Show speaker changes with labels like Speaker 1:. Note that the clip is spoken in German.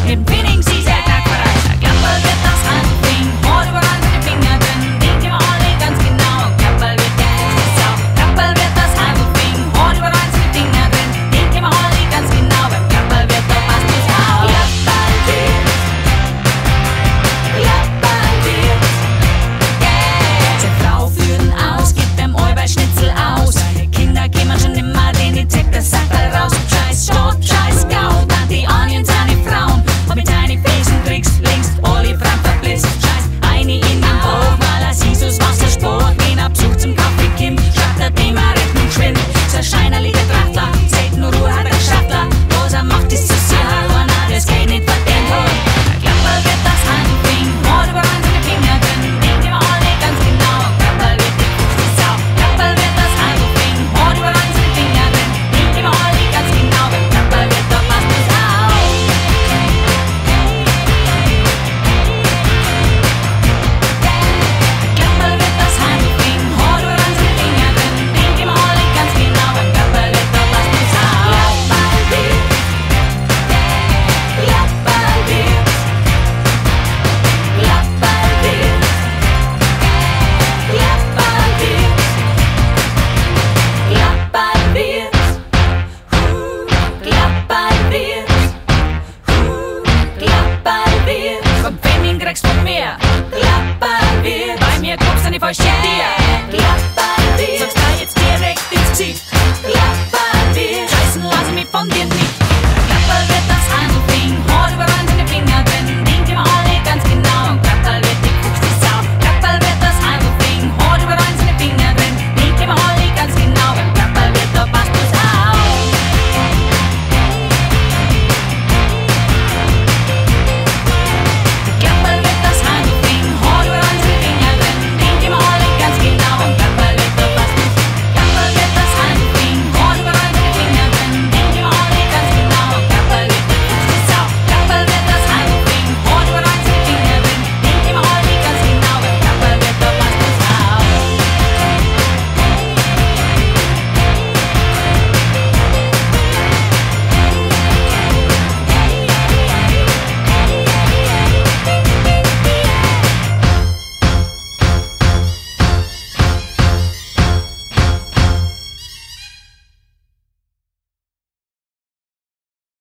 Speaker 1: Im Training sie sehr Tag für Tag. Klappel wird das Handling, Mord überall mit den Finger drin. Denkt immer alle ganz genau. Klappel wird der Fuß Sau. Klappel wird das Handling, Mord überall mit den Finger drin. Denkt immer alle ganz genau. Beim Klappel wird doch was nicht auf. Klappel wird. Klappel wird. Yeah. Die Frau führen aus, gibt beim Schnitzel aus. Seine Kinder kämen schon immer, den die zeckt das Sackerl raus. Scheiß Stott, scheiß Gaut, an die Onions, seine Frauen. Und mit deinen Fesen kriegst links Oli Frank verblisst. Scheiß eine in den Bauch, weil er Jesus Wassersport. Wen absucht zum Kaffee Kim, schreibt er dem er Rechnung geschwind. Sein Scheiner liegt der Trachtler, seht nur Ruhe hat er Schattler. Was er macht ist zu sehr, aber na, das geht nicht verdient. Der Klappel wird das Handling, Mord überall seine Finger drin. Denkt immer alle ganz genau, Klappel wird die Fuß die Sau. Klappel wird das Handling, Mord überall seine Finger drin. Denkt immer alle ganz genau, beim Klappel wird doch was nicht auf. Klappel wird das Handling, Mord überall seine Finger drin. Denkt immer alle ganz genau, beim Klappel wird doch was nicht auf. Klappel wird. Klappel wird. Klappel wird. Klappel wird. Klappel wird. Klappel wird. Klappel wird. Vom Pfennig kriegst von mir. Klappel wird. Bei mir guckst du nicht falsch dir.